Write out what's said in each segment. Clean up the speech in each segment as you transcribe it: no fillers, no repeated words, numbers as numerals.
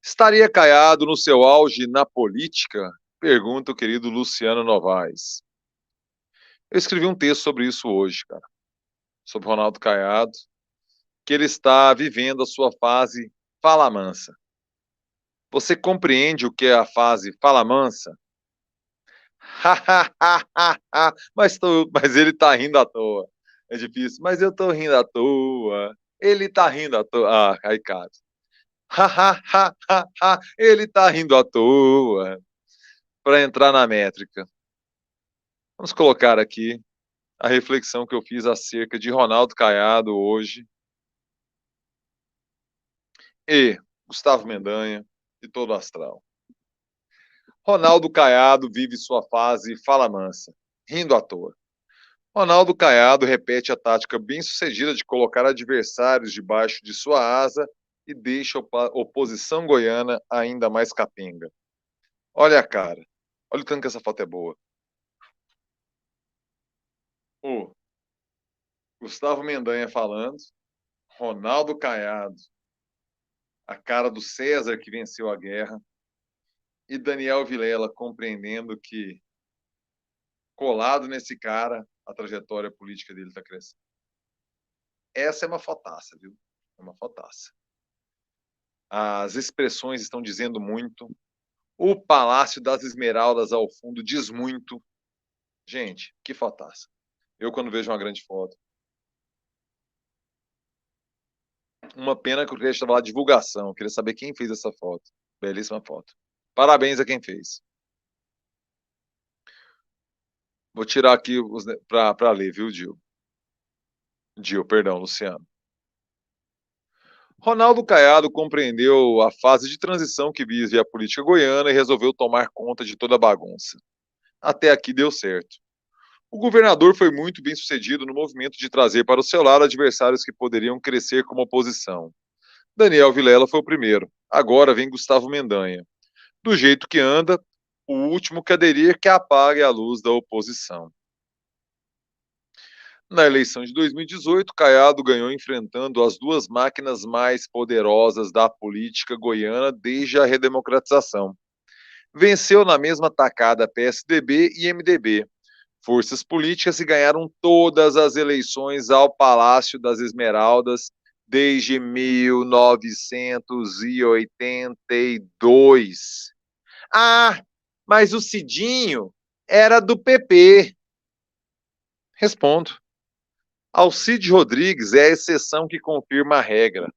Estaria Caiado no seu auge na política? Pergunta o querido Luciano Novaes. Eu escrevi um texto sobre isso hoje, cara, sobre Ronaldo Caiado, que ele está vivendo a sua fase fala mansa. Você compreende o que é a fase fala mansa? Mas ele tá rindo à toa. É difícil, mas eu tô rindo à toa. Ele tá rindo à toa. Ah, aí, cara. Ele tá rindo à toa. Para entrar na métrica. Vamos colocar aqui a reflexão que eu fiz acerca de Ronaldo Caiado hoje e Gustavo Mendanha e todo o astral. Ronaldo Caiado vive sua fase fala mansa, rindo à toa. Ronaldo Caiado repete a tática bem-sucedida de colocar adversários debaixo de sua asa e deixa a oposição goiana ainda mais capenga. Olha a cara. Olha o tanto que essa foto é boa. O Gustavo Mendanha falando, Ronaldo Caiado, a cara do César que venceu a guerra, e Daniel Vilela compreendendo que, colado nesse cara, a trajetória política dele está crescendo. Essa é uma fotaça, viu? É uma fotaça. As expressões estão dizendo muito. O Palácio das Esmeraldas ao fundo diz muito. Gente, que fotaça. Eu, quando vejo uma grande foto. Uma pena que o crédito estava lá divulgação. Eu queria saber quem fez essa foto. Belíssima foto. Parabéns a quem fez. Vou tirar aqui para ler, viu, Gil? Gil, perdão, Luciano. Ronaldo Caiado compreendeu a fase de transição que vive a política goiana e resolveu tomar conta de toda a bagunça. Até aqui deu certo. O governador foi muito bem sucedido no movimento de trazer para o seu lado adversários que poderiam crescer como oposição. Daniel Vilela foi o primeiro. Agora vem Gustavo Mendanha. Do jeito que anda, o último que aderir que apague a luz da oposição. Na eleição de 2018, Caiado ganhou enfrentando as duas máquinas mais poderosas da política goiana desde a redemocratização. Venceu na mesma tacada PSDB e MDB, forças políticas que ganharam todas as eleições ao Palácio das Esmeraldas desde 1982. Ah, mas o Cidinho era do PP. Respondo. Alcide Rodrigues é a exceção que confirma a regra.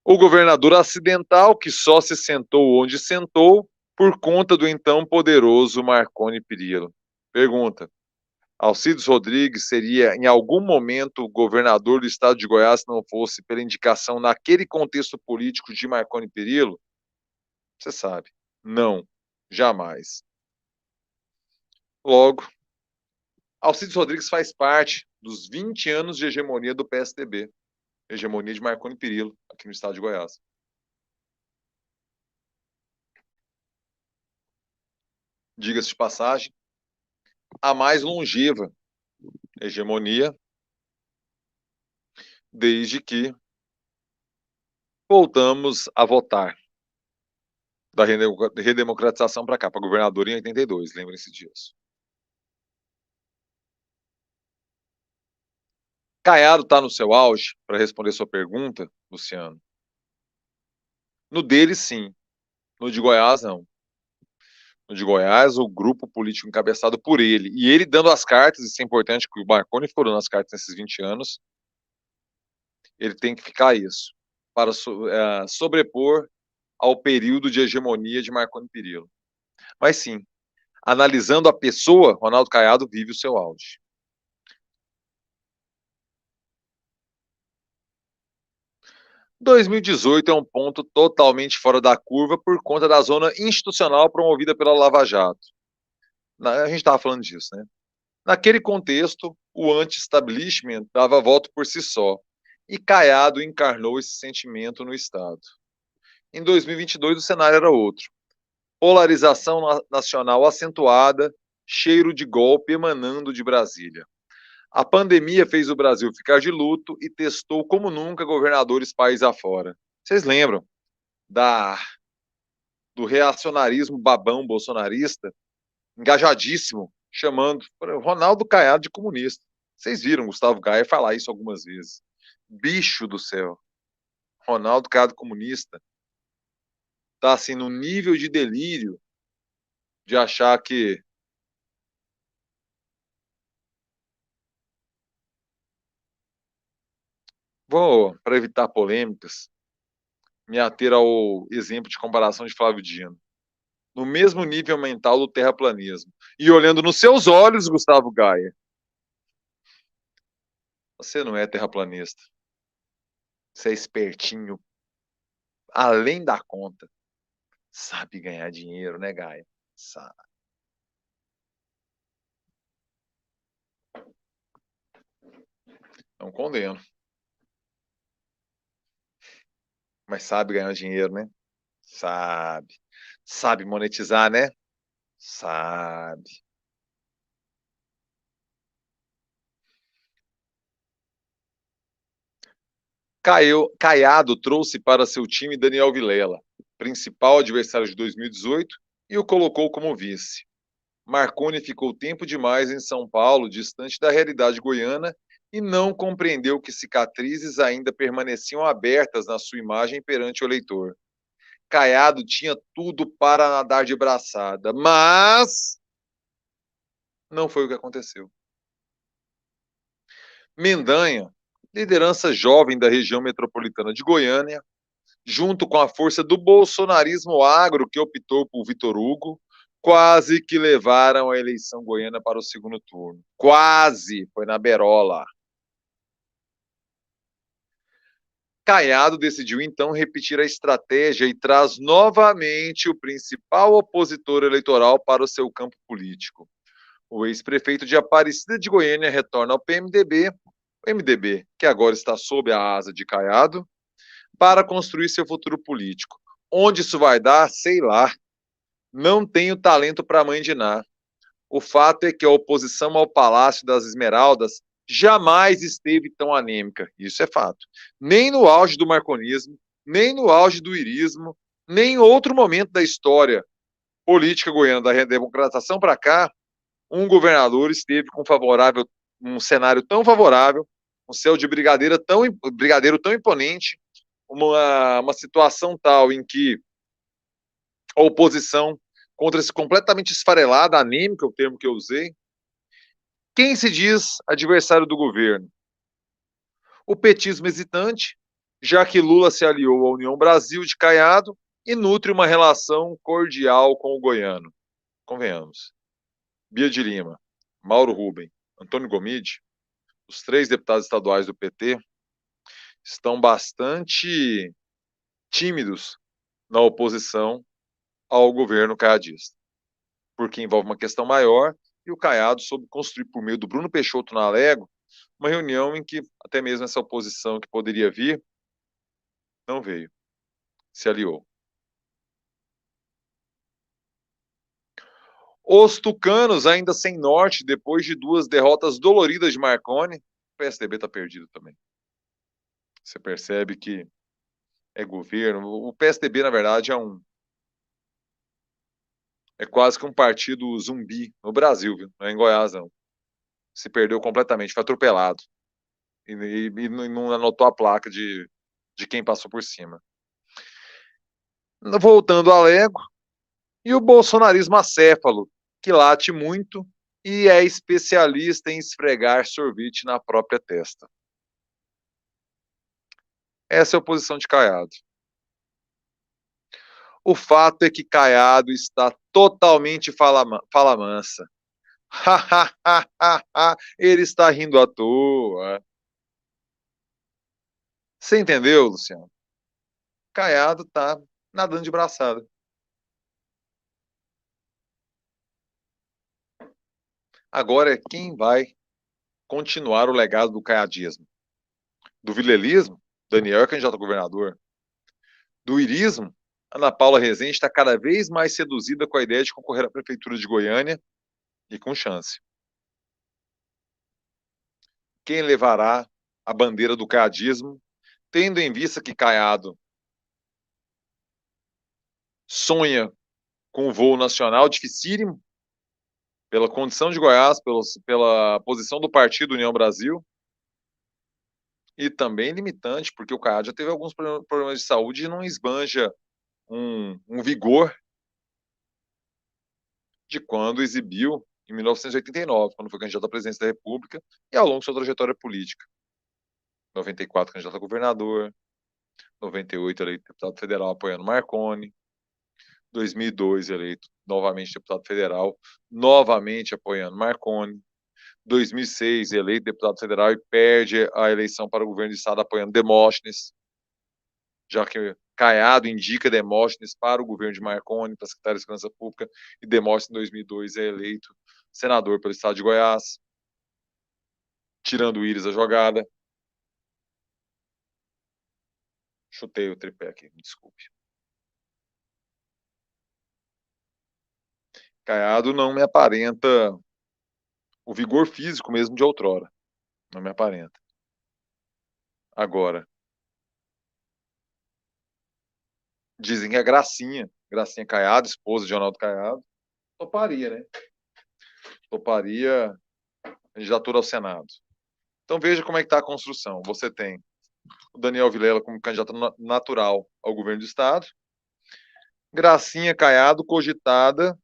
O governador acidental que só se sentou onde sentou por conta do então poderoso Marconi Perillo. Pergunta: Alcides Rodrigues seria em algum momento governador do estado de Goiás se não fosse pela indicação naquele contexto político de Marconi Perillo? Você sabe. Não. Jamais. Logo, Alcides Rodrigues faz parte dos 20 anos de hegemonia do PSDB. Hegemonia de Marconi Perillo, aqui no estado de Goiás. Diga-se de passagem, a mais longeva hegemonia desde que voltamos a votar da redemocratização para cá, para governador em 82, lembrem-se disso. Caiado está no seu auge, para responder sua pergunta, Luciano? No dele, sim. No de Goiás, não. No de Goiás, o grupo político encabeçado por ele, e ele dando as cartas, isso é importante, que o Marconi ficou dando as cartas nesses 20 anos, ele tem que ficar isso, para sobrepor ao período de hegemonia de Marconi Perillo. Mas sim, analisando a pessoa, Ronaldo Caiado vive o seu auge. – 2018 é um ponto totalmente fora da curva por conta da zona institucional promovida pela Lava Jato. A gente estava falando disso, né? Naquele contexto, o anti-establishment dava voto por si só, e Caiado encarnou esse sentimento no Estado. Em 2022, o cenário era outro. Polarização nacional acentuada, cheiro de golpe emanando de Brasília. A pandemia fez o Brasil ficar de luto e testou como nunca governadores país afora. Vocês lembram da do reacionarismo babão bolsonarista, engajadíssimo, chamando Ronaldo Caiado de comunista. Vocês viram Gustavo Gaia falar isso algumas vezes. Bicho do céu. Ronaldo Caiado comunista tá assim no nível de delírio de achar que vou, para evitar polêmicas, me ater ao exemplo de comparação de Flávio Dino. No mesmo nível mental do terraplanismo. E olhando nos seus olhos, Gustavo Gaia, você não é terraplanista. Você é espertinho, além da conta. Sabe ganhar dinheiro, né, Gaia? Sabe. Não condeno. Mas sabe ganhar dinheiro, né? Sabe. Sabe monetizar, né? Sabe. Caiado trouxe para seu time Daniel Vilela, principal adversário de 2018, e o colocou como vice. Marconi ficou tempo demais em São Paulo, distante da realidade goiana, e não compreendeu que cicatrizes ainda permaneciam abertas na sua imagem perante o eleitor. Caiado tinha tudo para nadar de braçada, mas não foi o que aconteceu. Mendanha, liderança jovem da região metropolitana de Goiânia, junto com a força do bolsonarismo agro que optou por Vitor Hugo, quase que levaram a eleição goiana para o segundo turno. Quase, foi na berola. Caiado decidiu então repetir a estratégia e traz novamente o principal opositor eleitoral para o seu campo político. O ex-prefeito de Aparecida de Goiânia retorna ao PMDB, o MDB, que agora está sob a asa de Caiado, para construir seu futuro político. Onde isso vai dar, sei lá. Não tenho talento para mandinar. O fato é que a oposição ao Palácio das Esmeraldas jamais esteve tão anêmica. Isso é fato. Nem no auge do marconismo, nem no auge do irismo, nem em outro momento da história política goiana, da redemocratização para cá, um governador esteve com um cenário tão favorável, um céu de brigadeiro tão imponente, uma situação tal em que a oposição contra-se completamente esfarelada, anêmica, é o termo que eu usei. Quem se diz adversário do governo? O petismo hesitante, já que Lula se aliou à União Brasil de Caiado e nutre uma relação cordial com o goiano. Convenhamos. Bia de Lima, Mauro Rubem, Antônio Gomide, os três deputados estaduais do PT, estão bastante tímidos na oposição ao governo caiadista, porque envolve uma questão maior e o Caiado soube construir, por meio do Bruno Peixoto na Alego, uma reunião em que até mesmo essa oposição que poderia vir, não veio, se aliou. Os tucanos, ainda sem norte, depois de duas derrotas doloridas de Marconi, o PSDB está perdido também. Você percebe que é governo. O PSDB, na verdade, é quase que um partido zumbi no Brasil, viu? Não é em Goiás, não. Se perdeu completamente, foi atropelado. E não anotou a placa de quem passou por cima. Voltando ao Lego, e o bolsonarismo acéfalo, que late muito e é especialista em esfregar sorvete na própria testa. Essa é a oposição de Caiado. O fato é que Caiado está totalmente fala mansa. Ele está rindo à toa. Você entendeu, Luciano? Caiado está nadando de braçada. Agora é quem vai continuar o legado do caiadismo. Do vilelismo, Daniel é candidato a governador. Do irismo, Ana Paula Rezende está cada vez mais seduzida com a ideia de concorrer à prefeitura de Goiânia e com chance. Quem levará a bandeira do caiadismo, tendo em vista que Caiado sonha com o voo nacional, dificílimo, pela condição de Goiás, pela posição do partido União Brasil, e também limitante, porque o Caiado já teve alguns problemas de saúde e não esbanja um vigor de quando exibiu em 1989, quando foi candidato à presidência da República, e ao longo de sua trajetória política. 94, candidato a governador, 98, eleito deputado federal apoiando Marconi, 2002, eleito novamente deputado federal, novamente apoiando Marconi, 2006, eleito deputado federal e perde a eleição para o governo do estado apoiando Demóstenes, já que Caiado indica Demóstenes para o governo de Marconi, para a Secretaria de Segurança Pública, e Demóstenes, em 2002, é eleito senador pelo estado de Goiás, tirando o Íris da jogada. Chutei o tripé aqui, me desculpe. Caiado não me aparenta o vigor físico mesmo de outrora. Não me aparenta. Agora, dizem que a Gracinha Caiado, esposa de Ronaldo Caiado, toparia, né? Toparia candidatura ao Senado. Então veja como é que está a construção. Você tem o Daniel Vilela como candidato natural ao governo do estado, Gracinha Caiado cogitada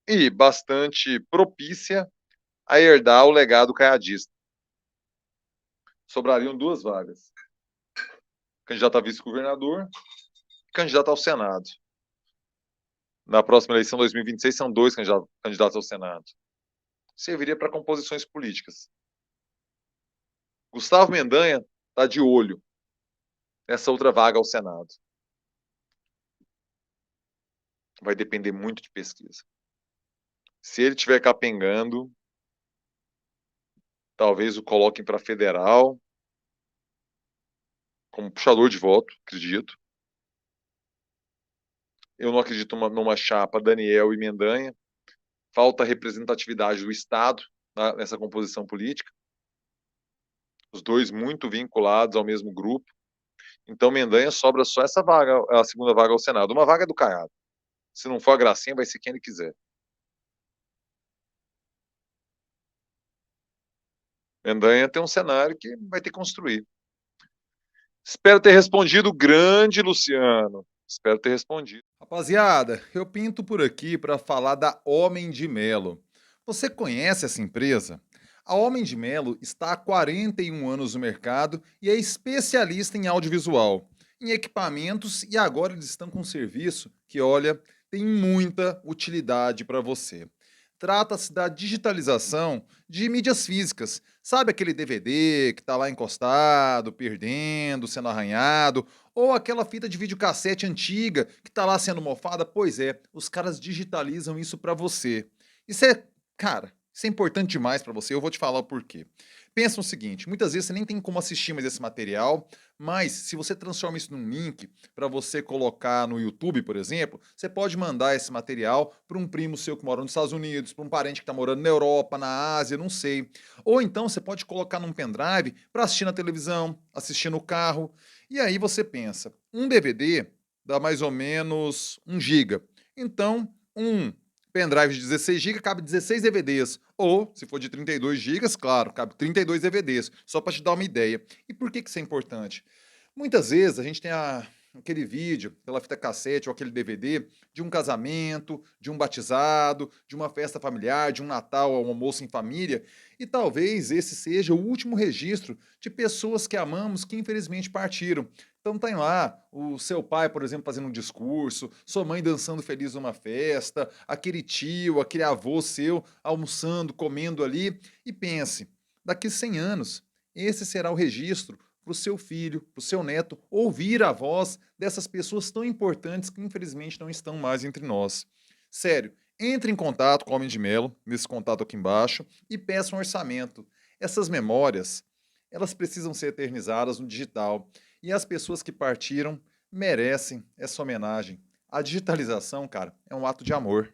e bastante propícia a herdar o legado caiadista. Sobrariam duas vagas: candidato a vice-governador e candidato ao Senado. Na próxima eleição, 2026, são dois candidatos ao Senado. Serviria para composições políticas. Gustavo Mendanha está de olho nessa outra vaga ao Senado. Vai depender muito de pesquisa. Se ele estiver capengando, talvez o coloquem para federal, como puxador de voto, acredito. Eu não acredito numa chapa Daniel e Mendanha. Falta representatividade do Estado nessa composição política. Os dois muito vinculados ao mesmo grupo. Então, Mendanha sobra só essa vaga, a segunda vaga ao Senado. Uma vaga é do Caiado. Se não for a Gracinha, vai ser quem ele quiser. Mendanha tem um cenário que vai ter que construir. Espero ter respondido, grande Luciano. Espero ter respondido. Rapaziada, eu pinto por aqui para falar da Homem de Melo. Você conhece essa empresa? A Homem de Melo está há 41 anos no mercado e é especialista em audiovisual, em equipamentos, e agora eles estão com um serviço que, olha, tem muita utilidade para você. Trata-se da digitalização de mídias físicas. Sabe aquele DVD que está lá encostado, perdendo, sendo arranhado, ou aquela fita de videocassete antiga que está lá sendo mofada? Pois é, os caras digitalizam isso para você. Isso é, cara, isso é importante demais para você, eu vou te falar o porquê. Pensa no seguinte, muitas vezes você nem tem como assistir mais esse material, mas se você transforma isso num link para você colocar no YouTube, por exemplo, você pode mandar esse material para um primo seu que mora nos Estados Unidos, para um parente que está morando na Europa, na Ásia, não sei. Ou então você pode colocar num pendrive para assistir na televisão, assistir no carro. E aí você pensa, um DVD dá mais ou menos 1 giga. Então, um pendrive de 16 GB cabe 16 DVDs. Ou, se for de 32 gigas, claro, cabe 32 DVDs. Só para te dar uma ideia. E por que isso é importante? Muitas vezes a gente tem aquele vídeo, pela fita cassete ou aquele DVD, de um casamento, de um batizado, de uma festa familiar, de um Natal ou um almoço em família, e talvez esse seja o último registro de pessoas que amamos que infelizmente partiram. Então tem lá o seu pai, por exemplo, fazendo um discurso, sua mãe dançando feliz numa festa, aquele tio, aquele avô seu almoçando, comendo ali, e pense, daqui 100 anos, esse será o registro para o seu filho, para o seu neto, ouvir a voz dessas pessoas tão importantes que infelizmente não estão mais entre nós. Sério, entre em contato com o Homem de Melo, nesse contato aqui embaixo, e peça um orçamento. Essas memórias, elas precisam ser eternizadas no digital, e as pessoas que partiram merecem essa homenagem. A digitalização, cara, é um ato de amor.